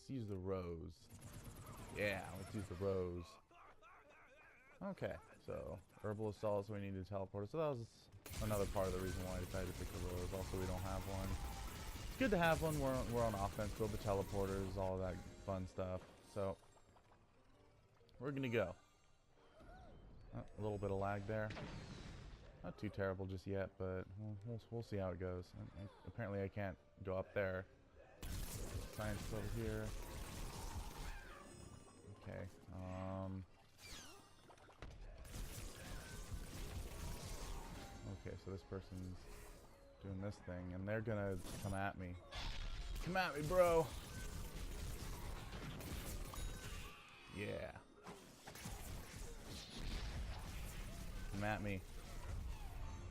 Let's use the rose. Yeah, let's use the rose. Okay, so herbal assault, so we need to teleport. So that was another part of the reason why I decided to pick the rose. Also, we don't have one. It's good to have one. We're on offense, build the teleporters, all of that fun stuff. So we're gonna go. A little bit of lag there. Not too terrible just yet, but we'll see how it goes. Apparently, I can't go up there. Science over here. Okay. Okay, so this person's doing this thing, and they're gonna come at me. Come at me, bro! Yeah. Come at me.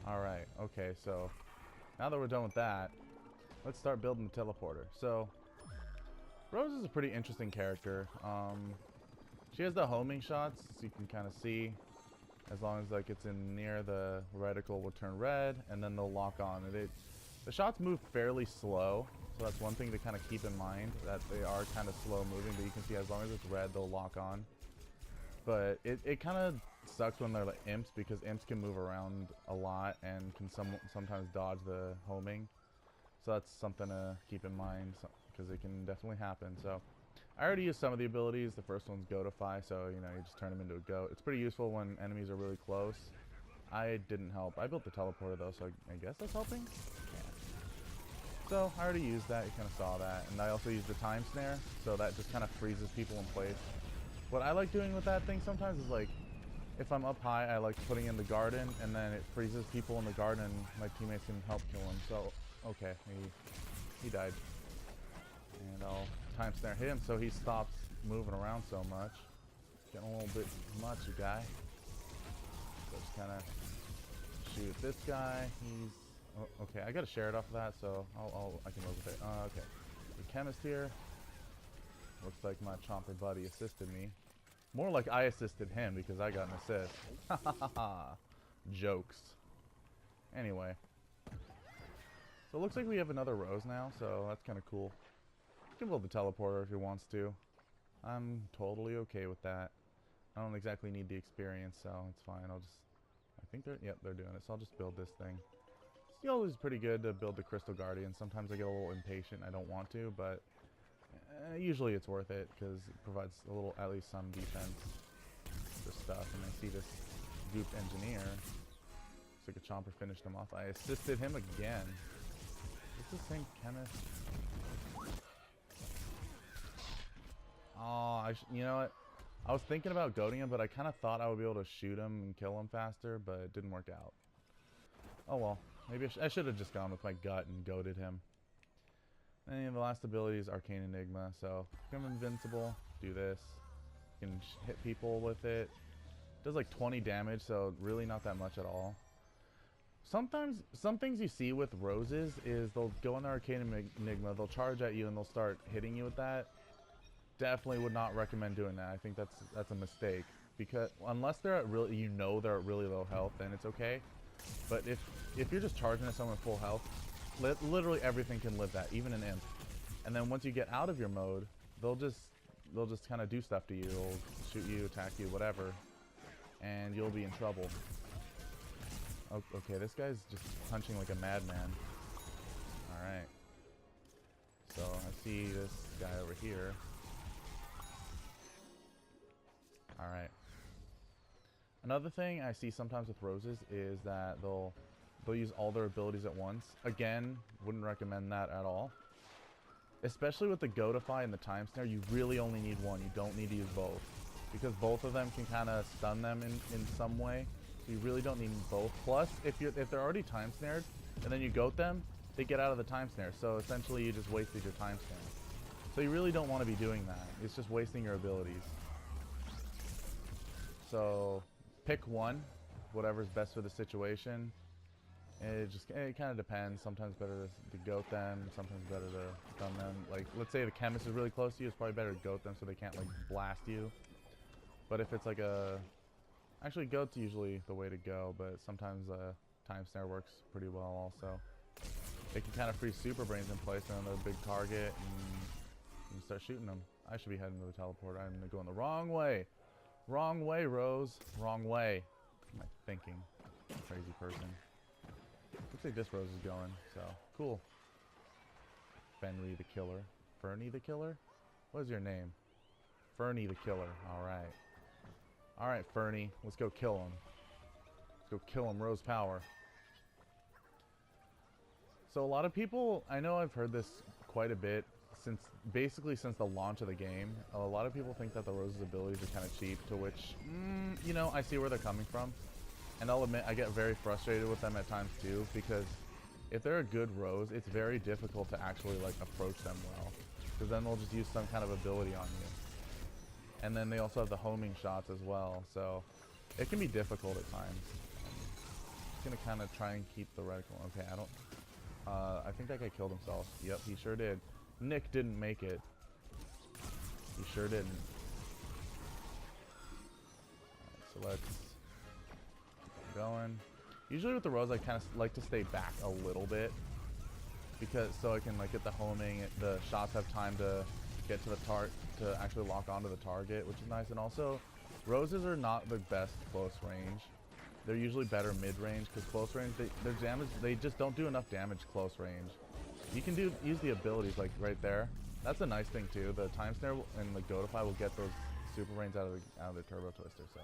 Alright, okay, so now that we're done with that, let's start building the teleporter. So, Rose is a pretty interesting character. She has the homing shots, so you can kind of see. As long as like it's in near the reticle will turn red, and then they'll lock on. And the shots move fairly slow, so that's one thing to kind of keep in mind, that they are kind of slow moving, but you can see as long as it's red, they'll lock on. But it kind of sucks when they're like imps, because imps can move around a lot and can sometimes dodge the homing. So that's something to keep in mind, because it can definitely happen. So I already used some of the abilities. The first one's Goatify, so you know, you just turn them into a goat. It's pretty useful when enemies are really close. I didn't help. I built the teleporter though, so I guess that's helping? Yeah. So I already used that, you kind of saw that. And I also used the time snare, so that just kind of freezes people in place. What I like doing with that thing sometimes is like, if I'm up high, I like putting in the garden, and then it freezes people in the garden, and my teammates can help kill him. So, okay, he died. And I'll time snare him so he stops moving around so much. Getting a little bit much, you guy. So just kind of shoot this guy. He's okay. I gotta share it off of that, so I can live with it. Okay, the chemist here. Looks like my chomper buddy assisted me. More like I assisted him because I got an assist. Ha ha ha ha. Jokes. Anyway, so it looks like we have another rose now, so that's kind of cool. You can build the teleporter if he wants to. I'm totally okay with that. I don't exactly need the experience, so it's fine. I think they're doing it, so I'll just build this thing. Steel is pretty good to build the Crystal Guardian. Sometimes I get a little impatient, I don't want to, but usually it's worth it, because it provides a little, at least some defense for stuff. And I see this goop engineer. Looks like a chomper finished him off. I assisted him again. Is this the same chemist? Oh, you know what? I was thinking about goading him, but I kind of thought I would be able to shoot him and kill him faster, but it didn't work out. Oh well, maybe I should have just gone with my gut and goaded him. And the last ability is Arcane Enigma, so become invincible, do this. You can hit people with it. Does like 20 damage, so really not that much at all. Sometimes, some things you see with roses is they'll go in the Arcane Enigma, they'll charge at you and they'll start hitting you with that. Definitely would not recommend doing that. I think that's a mistake, because unless they're at really, you know, they're at really low health, then it's okay. But if you're just charging at someone full health, literally everything can live that, even an imp. And then once you get out of your mode, they'll just kind of do stuff to you. They'll shoot you, attack you, whatever, and you'll be in trouble. Okay, this guy's just punching like a madman. All right. So I see this guy over here. Alright. Another thing I see sometimes with roses is that they'll use all their abilities at once. Again, wouldn't recommend that at all. Especially with the Goatify and the Time Snare, you really only need one. You don't need to use both, because both of them can kind of stun them in some way. So you really don't need both. Plus, if they're already Time Snared and then you goat them, they get out of the Time Snare. So essentially you just wasted your Time Snare. So you really don't want to be doing that. It's just wasting your abilities. So pick one, whatever's best for the situation. It kind of depends. Sometimes better to goat them, sometimes better to stun them. Like, let's say the chemist is really close to you, it's probably better to goat them so they can't like blast you. But if it's like actually goat's usually the way to go, but sometimes time snare works pretty well also. They can kind of freeze super brains in place, and they're a big target, and you just start shooting them. I should be heading to the teleporter. I'm going the wrong way. Wrong way, Rose. Wrong way. What am I thinking? Crazy person. Looks like this Rose is going, so cool. Fenry the Killer. Fernie the Killer? What is your name? Fernie the Killer. Alright. Alright, Fernie. Let's go kill him. Let's go kill him, Rose Power. So a lot of people, I know I've heard this quite a bit, basically since the launch of the game. A lot of people think that the Rose's abilities are kind of cheap, to which, you know, I see where they're coming from. And I'll admit, I get very frustrated with them at times too, because if they're a good Rose, it's very difficult to actually, like, approach them well. Because then they'll just use some kind of ability on you. And then they also have the homing shots as well, so it can be difficult at times. I'm just gonna kind of try and keep the reticle. Okay, I think that guy killed himself. Yep, he sure did. Nick didn't make it. He sure didn't. Right, so let's keep going. Usually with the Rose, I kind of like to stay back a little bit, because so I can like get the homing. The shots have time to get to the to actually lock onto the target, which is nice. And also, Roses are not the best close range. They're usually better mid-range, because close range, their damage, they just don't do enough damage close range. You can use the abilities like right there. That's a nice thing too. The Time Snare and the Godify will get those super range out of the Turbo Twister. So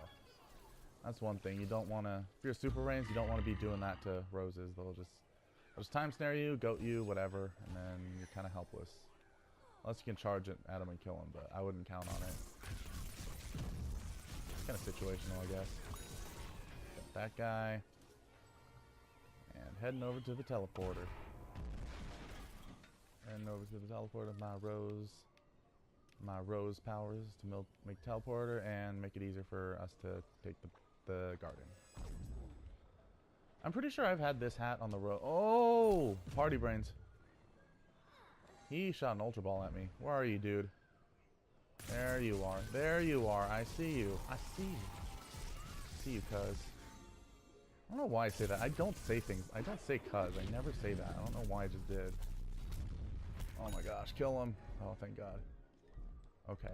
that's one thing. You don't want to, if you're super range, you don't want to be doing that to Roses. They'll just Time Snare you, goat you, whatever, and then you're kind of helpless. Unless you can charge it at him and kill him, but I wouldn't count on it. It's kind of situational, I guess. Got that guy. And heading over to the teleporter. Heading over to the teleporter. My Rose powers to make teleporter and make it easier for us to take the garden. I'm pretty sure I've had this hat on the road. Oh! Party brains. He shot an Ultra Ball at me. Where are you, dude? There you are. There you are. I see you. I see you. I see you, cuz. I don't know why I say that. I don't say things. I don't say cuz. I never say that. I don't know why I just did. Oh my gosh. Kill him. Oh, thank God. Okay.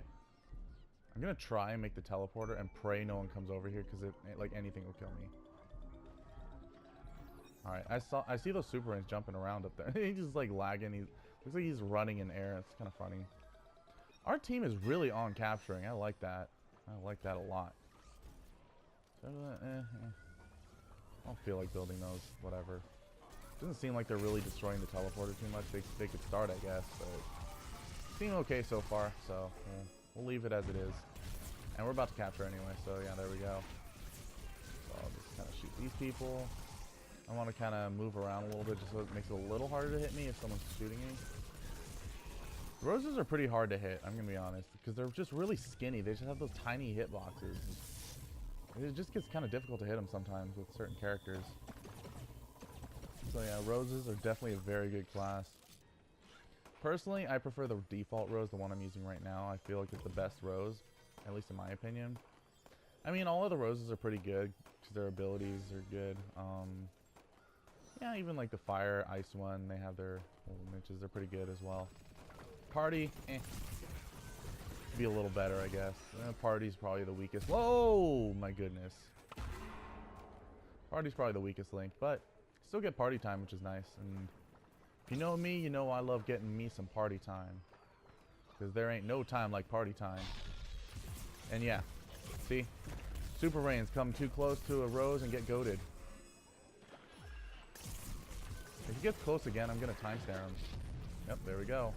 I'm going to try and make the teleporter and pray no one comes over here, because like anything will kill me. Alright. I see those super range jumping around up there. He's just like lagging. Looks like he's running in air. It's kind of funny. Our team is really on capturing. I like that. I like that a lot. So, I don't feel like building those. Whatever. Doesn't seem like they're really destroying the teleporter too much. They could start, I guess, but seem okay so far. So we'll leave it as it is. And we're about to capture anyway. So yeah, there we go. So I'll just kind of shoot these people. I want to kind of move around a little bit just so it makes it a little harder to hit me if someone's shooting me. Roses are pretty hard to hit, I'm going to be honest, because they're just really skinny. They just have those tiny hitboxes. It just gets kind of difficult to hit them sometimes with certain characters. So yeah, Roses are definitely a very good class. Personally, I prefer the default Rose, the one I'm using right now. I feel like it's the best Rose, at least in my opinion. I mean, all of the Roses are pretty good, because their abilities are good. Yeah, even like the Fire, Ice one, they have their little niches. They're pretty good as well. Party, be a little better, I guess. Party's probably the weakest. Whoa, my goodness. Party's probably the weakest link, but still get party time, which is nice. And if you know me, you know I love getting me some party time, because there ain't no time like party time. And yeah, see, super rains come too close to a Rose and get goated. If he gets close again, I'm gonna time snare him. Yep, there we go.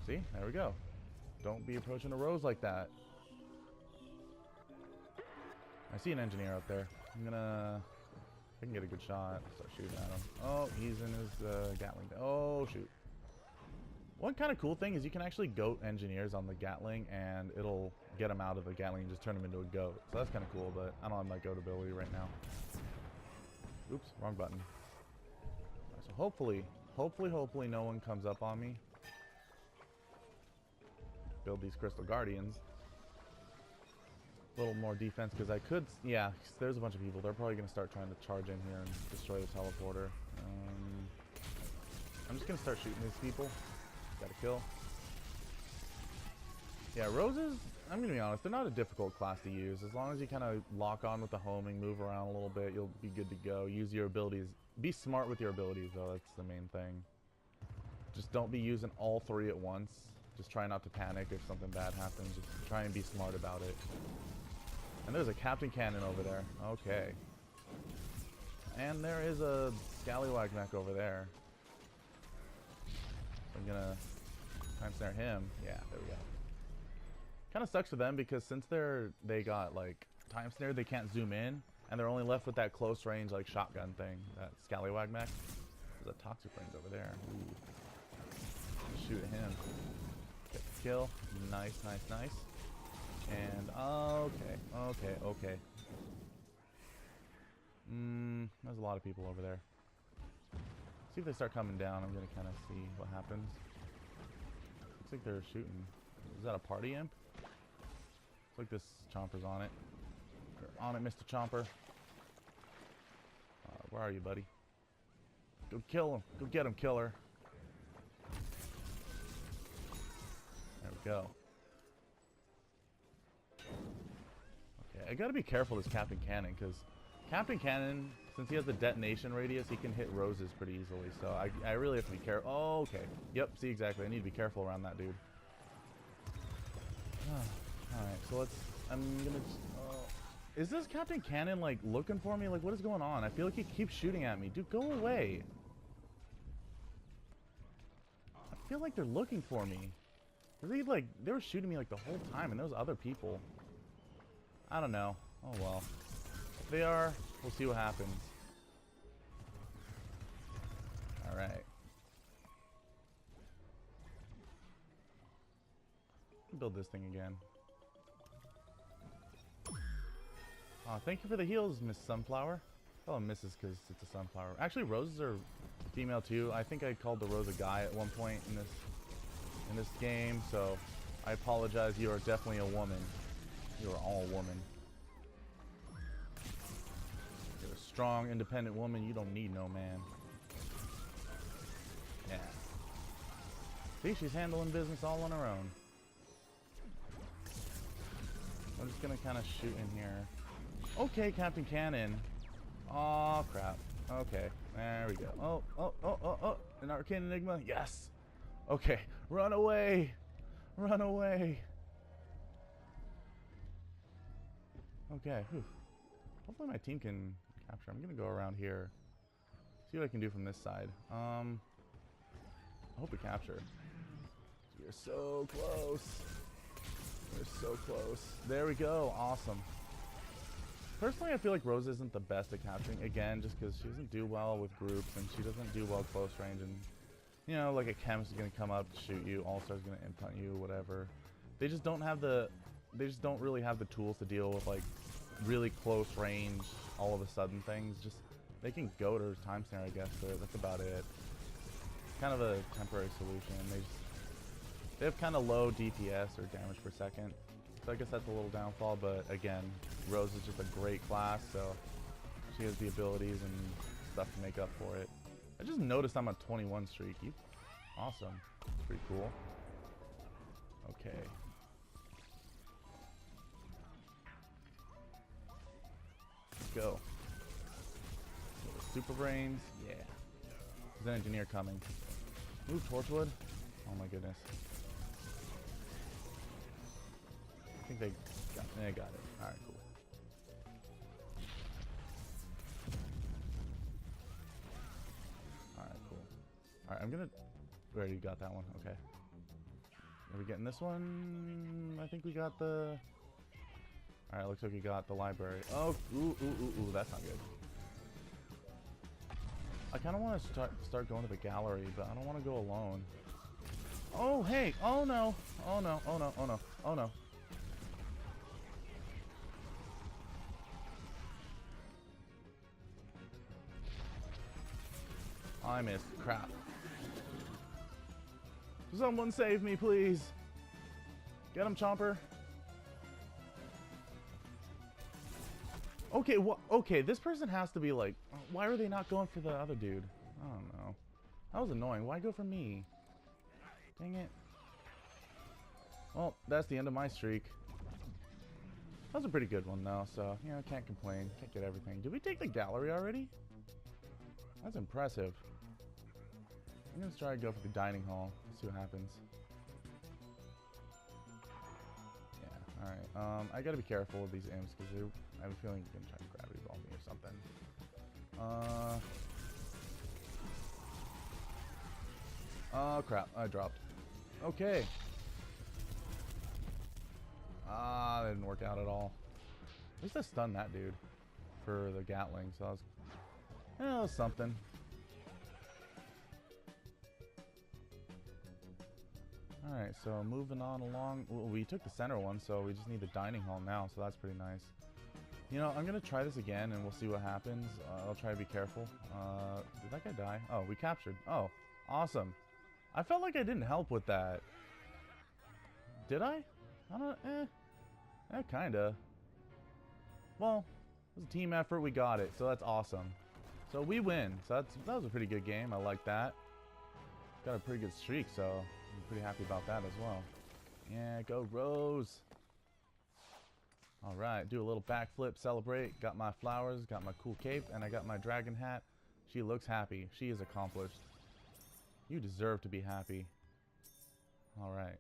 See, there we go. Don't be approaching a Rose like that. I see an engineer up there. I can get a good shot. Start shooting at him. Oh, he's in his Gatling. Oh, shoot. One kind of cool thing is you can actually goat engineers on the Gatling, and it'll get them out of the Gatling and just turn them into a goat. So that's kind of cool, but I don't have my goat ability right now. Oops, wrong button. So hopefully no one comes up on me. Build these Crystal Guardians. A little more defense, because I could, yeah, there's a bunch of people. They're probably going to start trying to charge in here and destroy the teleporter. I'm just going to start shooting these people. Got a kill. Yeah, roses, I'm gonna be honest, they're not a difficult class to use. As long as you kind of lock on with the homing, move around a little bit, you'll be good to go. Use your abilities. Be smart with your abilities, though. That's the main thing. Just don't be using all three at once. Just try not to panic if something bad happens. Just try and be smart about it. And there's a Captain Cannon over there. Okay. And there is a Scallywag mech over there. I'm gonna time snare him. Yeah, there we go. Kind of sucks for them because since they got like time snare, they can't zoom in, and they're only left with that close range like shotgun thing. That Scallywag mech. There's a Toxic Range over there. Ooh. Shoot at him. Get the kill. Nice, nice, nice. And okay. There's a lot of people over there. See if they start coming down. I'm gonna kind of see what happens. Looks like they're shooting. Is that a party imp? Looks like this Chomper's on it. You're on it, Mr. Chomper. Where are you, buddy? Go kill him. Go get him, killer. There we go. Okay, I gotta be careful with this Captain Cannon, because Captain Cannon, since he has the detonation radius, he can hit roses pretty easily. So I really have to be careful. Oh, okay. Yep, see exactly. I need to be careful around that dude. Alright, so let's... I'm gonna just... is this Captain Cannon, like, looking for me? Like, what is going on? I feel like he keeps shooting at me. Dude, go away. I feel like they're looking for me. They were shooting me, like, the whole time, and there was other people. I don't know. Oh, well. If they are, we'll see what happens. Alright. Build this thing again. Thank you for the heals, Miss Sunflower. Oh, misses because it's a sunflower. Actually, roses are female too. I think I called the rose a guy at one point in this game, so I apologize. You are definitely a woman. You are all a woman. You're a strong, independent woman. You don't need no man. Yeah. See, she's handling business all on her own. I'm just gonna kind of shoot in here. Okay, Captain Cannon. Oh crap. Okay, there we go. Oh! An Arcane Enigma. Yes. Okay, run away. Run away. Okay. Whew. Hopefully my team can capture. I'm gonna go around here. See what I can do from this side. I hope we capture. You're so close. We're so close. There we go. Awesome. Personally, I feel like Rose isn't the best at capturing, again, just because she doesn't do well with groups, and she doesn't do well close range, and, you know, like a chemist is going to come up to shoot you, All-Star's going to imp you, whatever. They just don't have the, they just don't really have the tools to deal with, like, really close range, all of a sudden things. Just, they can go to time snare, I guess, but that's about it. It's kind of a temporary solution. They have kind of low DPS, or damage per second. So I guess that's a little downfall, but again, Rose is just a great class, so she has the abilities and stuff to make up for it. I just noticed I'm a 21 streak. Awesome. Pretty cool. Okay. Let's go. Super brains. Yeah. There's an engineer coming. Ooh, Torchwood. Oh my goodness. I think they got it. Alright, cool. Alright, cool. Alright, I'm gonna... We already got that one. Okay. Are we getting this one? I think we got the... Alright, looks like we got the library. Oh, ooh, that's not good. I kind of want to start going to the gallery, but I don't want to go alone. Oh, hey! Oh, no! Oh, no! Oh, no! Oh, no! Oh, no! I missed. Crap. Someone save me, please. Get him, Chomper. Okay, okay, this person has to be like... Why are they not going for the other dude? I don't know. That was annoying. Why go for me? Dang it. Well, that's the end of my streak. That was a pretty good one, though, so, you know, can't complain. Can't get everything. Did we take the gallery already? That's impressive. I'm going to try to go for the dining hall. See what happens. Yeah, alright. I got to be careful with these imps, because I have a feeling you're going to try to gravity ball me or something. Oh, crap. I dropped. Okay. Ah, that didn't work out at all. At least I stunned that dude for the Gatling, so that was something. Alright, so moving on along. Well, we took the center one, so we just need the dining hall now, so that's pretty nice. You know, I'm going to try this again, and we'll see what happens. I'll try to be careful. Did that guy die? Oh, we captured. Oh, awesome. I felt like I didn't help with that. Did I? I don't... kinda. Well, it was a team effort. We got it, so that's awesome. So we win. So that was a pretty good game. I like that. Got a pretty good streak, so I'm pretty happy about that as well. Yeah, go Rose. Alright, do a little backflip, celebrate. Got my flowers, got my cool cape, and I got my dragon hat. She looks happy. She is accomplished. You deserve to be happy. Alright.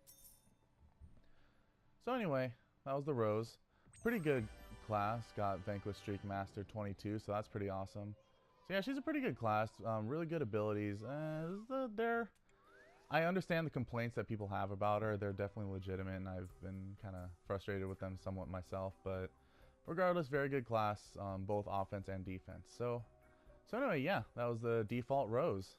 So anyway, that was the Rose. Pretty good class. Got Vanquish Streak Master 22, so that's pretty awesome. So yeah, she's a pretty good class. Really good abilities. I understand the complaints that people have about her. They're definitely legitimate, and I've been kind of frustrated with them somewhat myself. But regardless, very good class, both offense and defense. So anyway, yeah, that was the default Rose.